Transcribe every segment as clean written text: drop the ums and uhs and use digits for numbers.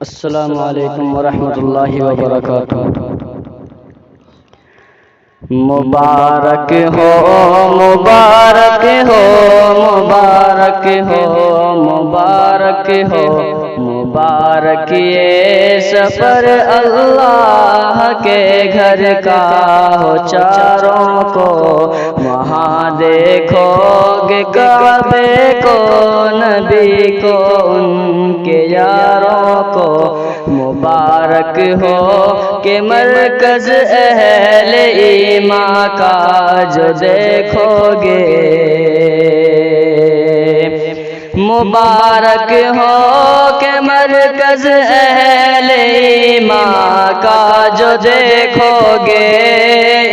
السلام علیکم ورحمۃ اللہ وبرکاتہ۔ مبارک ہو مبارک ہو مبارک ہو مبارک ہو مبارک یہ سفر اللہ کے گھر کا ہو چاروں کو، وہاں دیکھو گے کعبے کو، نبی کو، ان کے یاروں کو۔ مبارک ہو کہ مرکز اہل ایمان کا جو دیکھو گے، مبارک ہو کہ مرکز اہل ایمان کا جو دیکھو گے،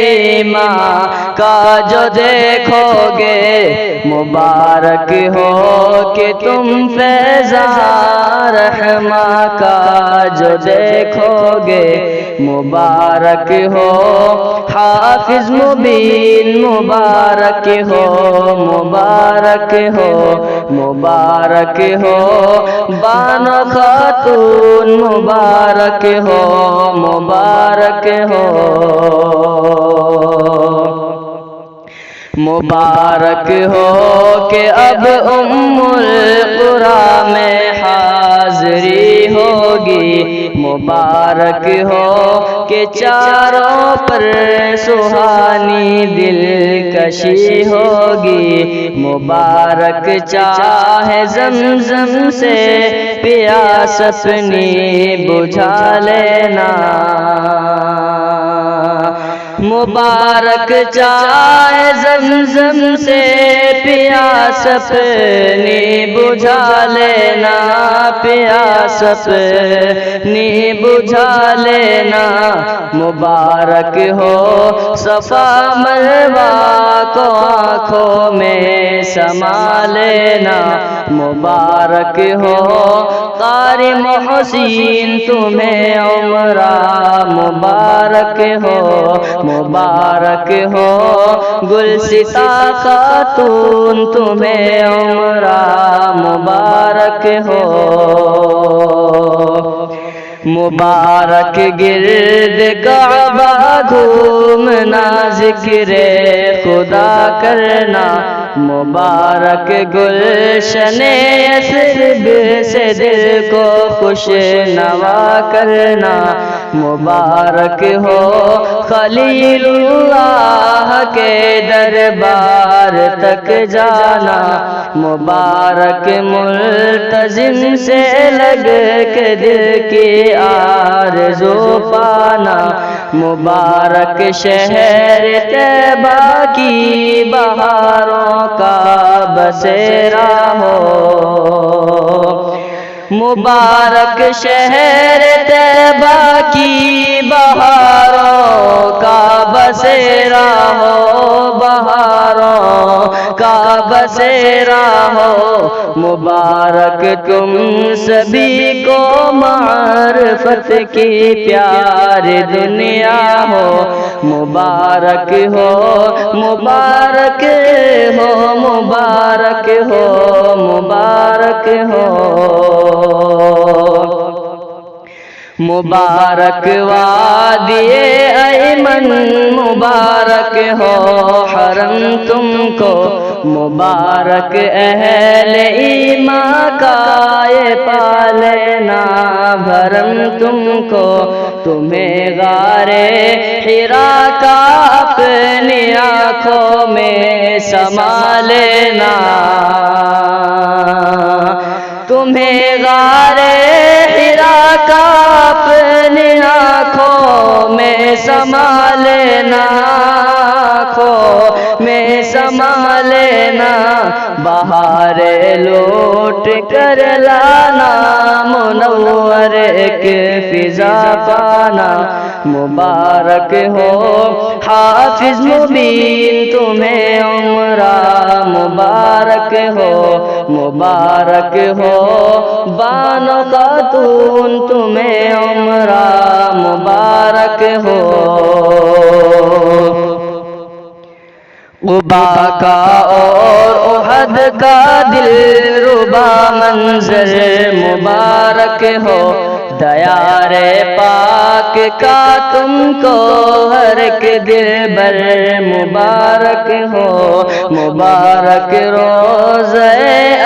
ایمان کا جو دیکھو گے۔ مبارک ہو کہ تم فیضاں رحماں کا جو دیکھو گے، مبارک ہو حافظ مبین، مبارک ہو مبارک ہو مبارک ہو بانو خاتون، مبارک ہو مبارک ہو مبارک ہو کہ اب ام القری میں حاضری ہوگی، مبارک ہو کہ چاروں پر سہانی دلکشی ہوگی۔ مبارک چاہے زمزم سے پیاس اپنی بجھا لینا، مبارک چاہے زمزم سے پیاس اپنی بجھا لینا، پیاس اپنی بجھا لینا۔ مبارک ہو صفا مروہ کو آنکھوں میں سما لینا، مبارک ہو قاری محسین تمہیں عمرہ، مبارک ہو مبارک ہو گلستا خاتون تمہیں عمرہ، مبارک ہو مبارک گرد کعبہ گھومنا، ذکر خدا کرنا، مبارک گلشن یثرب سے دل کو خوش نوا کرنا۔ مبارک ہو خلیل اللہ کے دربار تک جانا، مبارک ملتزم سے لگ کے دل کی آرزو پانا، مبارک شہر طیبہ کی بہاروں کا بسیرا ہو، مبارک شہر طیبہ کی بہاروں کا بسیرا ہو، بہاروں کا بسیرا ہو۔ مبارک تم سبھی کو معرفت کی پیاری دنیا ہو، مبارک ہو مبارک ہو مبارک ہو مبارک ہو مبارک وادی ایمن، مبارک ہو حرم تم کو، مبارک اہل ایمان کا یہ پالنا بھرم تم کو، تمہیں غار حرا کا اپنی آنکھوں میں سما لینا، تمہیں غار حرا کا اپنی آنکھوں میں سما لینا، آنکھوں میں سما لینا، بہار لوٹ کر لانا، منور ایک فضا پانا، مبارک ہو حافظ مبین تمہیں عمرہ، مبارک ہو مبارک ہو بانو خاتون تمہیں عمرہ، مبارک ہو قبا کا اور احد کا دل ربا منظر مبارک ہو، دیار پاک کا تم کو ہر ایک دل بر مبارک ہو، مبارک روزہ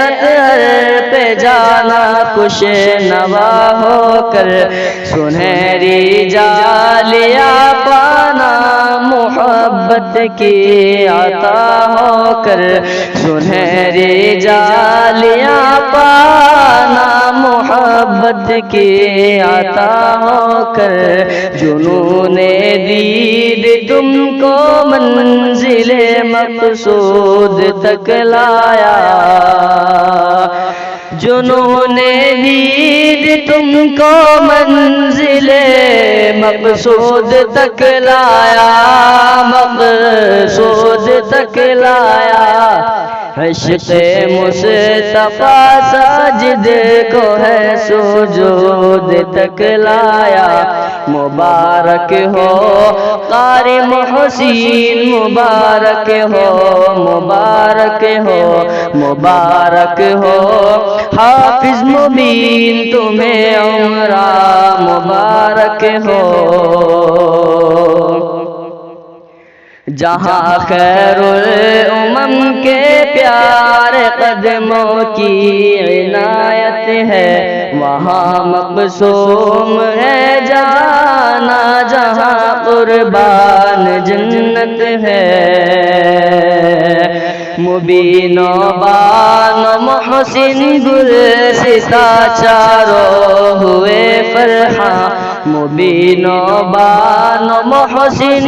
اطہر پہ جانا خوش نوا ہو کر، سنہری جالیاں پانا محبت کی عطا ہو کر، سنہری جالیاں پانا محبت کی عطا ہو کر، جنون دید تم کو منزل مقصود تک لایا، جنون دید تم کو منزل مقصود تک لایا، مقصود تک لایا، عشق مصطفیٰ ساجد کو ہے سجود تک لایا، مبارک ہو قاری محسین، مبارک ہو، مبارک ہو، مبارک ہو حافظ مبین تمہیں عمرہ مبارک ہو، جہاں خیر الامم کے پیارے قدموں کی عنایت ہے، وہاں مقصوم ہے جانا، جہاں قربان جنت ہے، مبین و بان و محسن گلستہ چاروں ہوئے فرحاں، مبین و بان و محسن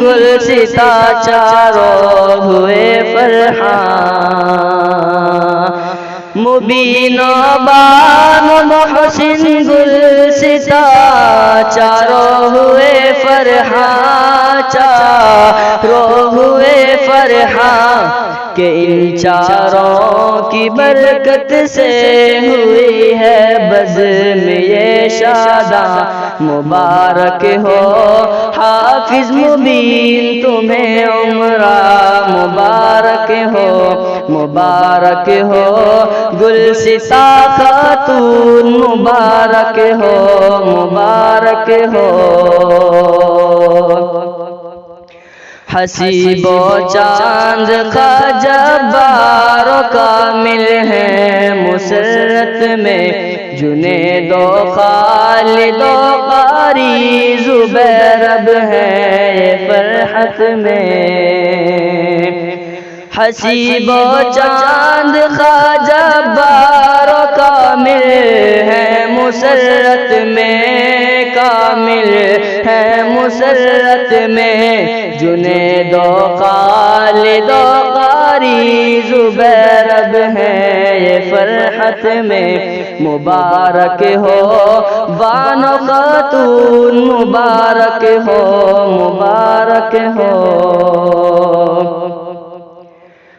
گلستہ چاروں ہوئے فرحاں، مبین و بان و محسن گلستہ چاروں ہوئے فرحاں، چاروں ہوئے فرحاں، کہ ان چاروں کی برکت سے ہوئی ہے بزم یہ شاداں، مبارک ہو حافظ مبین تمہیں عمرہ مبارک ہو، مبارک ہو گلستہ خاتون، مبارک ہو، مبارک ہو، حسیب و چاند خواجہ بار و کامل ہیں مسرت میں، جنید و خالد و قاری زبیر اب ہیں فرحت میں، حسیب و چاند خواجہ بار و کامل ہیں مسرت میں، کامل ہے مسرت میں، جنید و خالد و قاری زبیر اب ہیں یہ فرحت میں، مبارک ہو بان و خاتون، مبارک ہو، مبارک ہو،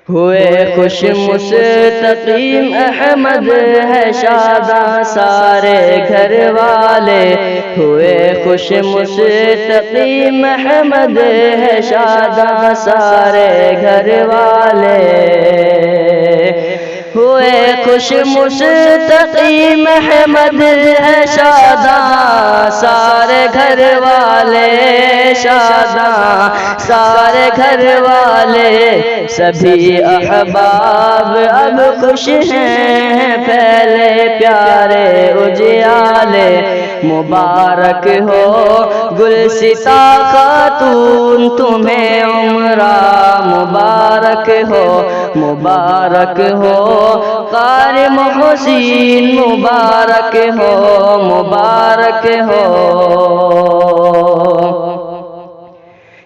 ہوئے خوش مستقیم احمد ہے شاداں سارے گھر والے، ہوئے خوش مستقیم احمد ہے شاداں سارے گھر والے، ہوئے خوش مستقیم احمد ہے شاداں سارے گھر والے، شاداں سارے گھر والے، سبھی احباب اب خوش ہیں پھیلے پیارے اجیالے، مبارک ہو گلستہ خاتون تمہیں عمرہ مبارک ہو، مبارک ہو قاری محسین، مبارک ہو، مبارک ہو،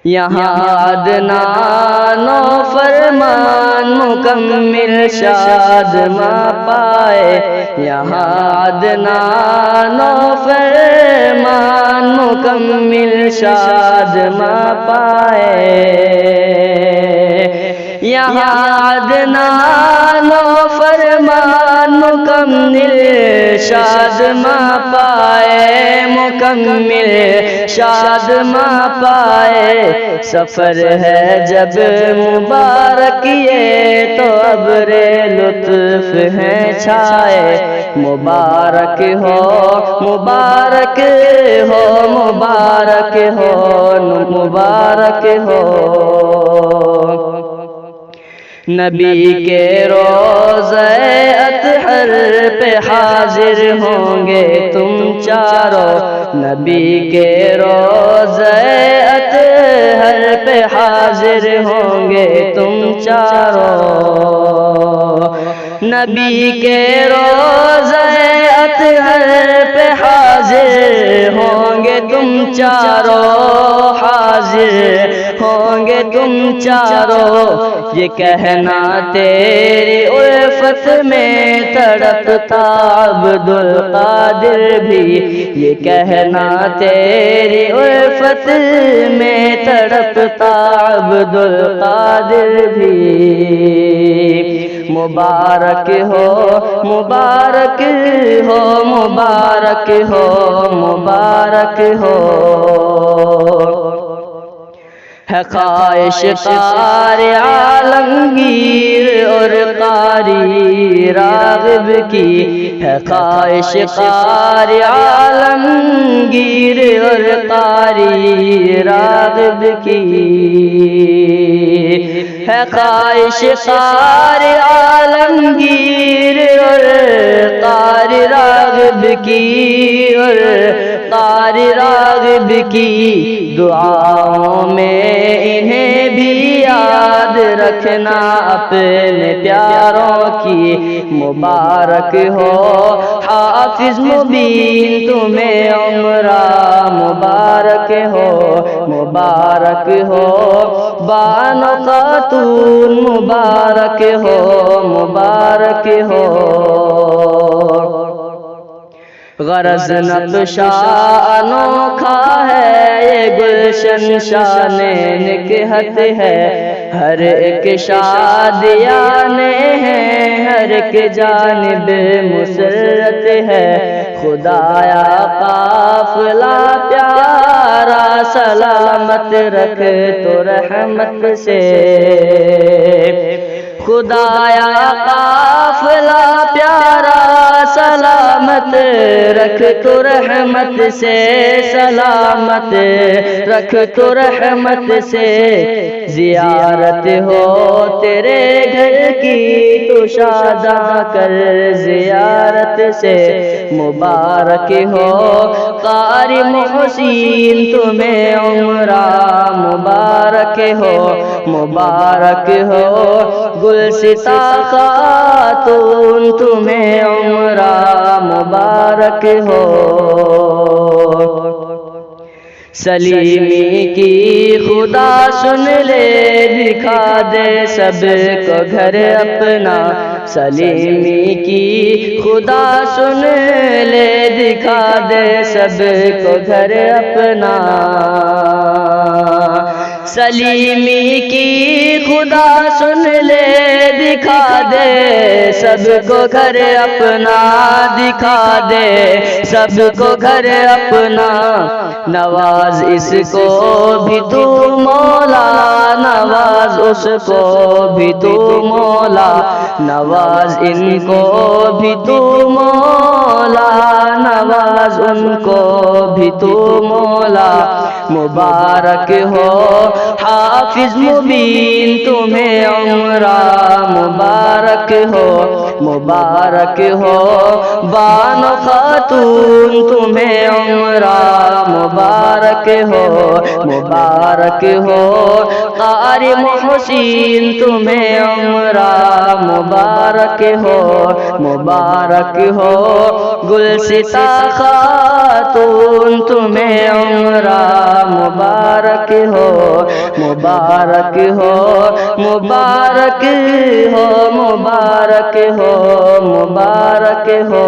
یہاں عدنان و فرمان مکمل شاد ماں پائے، یہاں عدنان و فرمان مکمل شاد ماں پائے، یہاں عدنان و فرمان مکمل شاد ماں پائے، مکمل شاد ماں پائے، سفر ہے جب مبارک یہ تو ابر لطف ہیں چھائے، مبارک ہو مبارک ہو مبارک ہو مبارک ہو نبی کے روضہ اطہر پہ حاضر ہوں گے تم چاروں نبی کے روضہ اطہر پہ حاضر ہوں گے تم چاروں نبی کے روضہ اطہر پہ حاضر ہوں گے تم چاروں حاضر ہوں گے تم چاروں یہ کہنا تیری الفت میں تڑپتا عبد القادر بھی یہ کہنا تیری الفت میں تڑپتا عبد القادر بھی مبارک ہو مبارک ہو مبارک ہو مبارک ہو ہے خواہش کار عالمگیر اور قاری راغب کی ہے خواہش کار عالمگیر اور قاری راغب کی ہے خواہش کار عالمگیر اور قاری راغب کی اور قاری راغب کی دعاؤں میں انہیں بھی یاد رکھنا اپنے پیاروں کی مبارک ہو حافظ مبین تمہیں عمرہ مبارک ہو مبارک ہو بانو خاتون مبارک ہو مبارک ہو غرض نقشہ انوکھا ہے یہ گلشن شان نکہت ہے ہر ایک شادیانے ہیں ہر ایک جانب مسرت ہے خدایا قافلہ پیارا سلامت رکھ تو رحمت سے خدایا قافلہ پیارا سلامت رکھ تو رحمت سے سلامت رکھ تو رحمت سے زیارت ہو تیرے گھر کی تو شاداں کر زیارت سے مبارک ہو قاری محسین تمہیں عمرہ مبارک ہو مبارک ہو گلستہ خاتون تمہیں عمرہ مبارک ہو سلیمی کی خدا سن لے دکھا دے سب کو گھر اپنا سلیمی کی خدا سن لے دکھا دے سب کو گھر اپنا سلیمی کی خدا سن لے دکھا دے سب کو گھر اپنا دکھا دے سب کو گھر اپنا نواز اس کو بھی تو مولا نواز اس کو بھی تو مولا نواز ان کو بھی تو مولا نواز ان کو بھی تو مولا مبارک ہو حافظ مبین تمہیں عمرہ مبارک ہو مبارک ہو بانو خاتون تمہیں عمرہ مبارک ہو مبارک ہو قاری محسین تمہیں عمرہ مبارک ہو مبارک ہو گلستہ خاتون تمہیں عمرہ مبارک ہو مبارک ہو مبارک ہو مبارک ہو مبارک ہو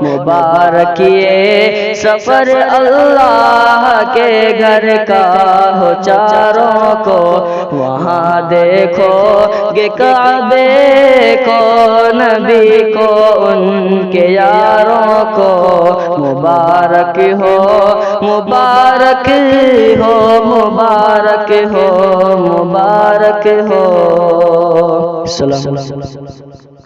مبارک یہ سفر اللہ کے گھر کا ہو چاروں کو وہاں دیکھو گے کعبے کو نبی کو ان کے یاروں کو مبارک ہو مبارک ہو مبارک ہو مبارک ہو. السلام علیکم.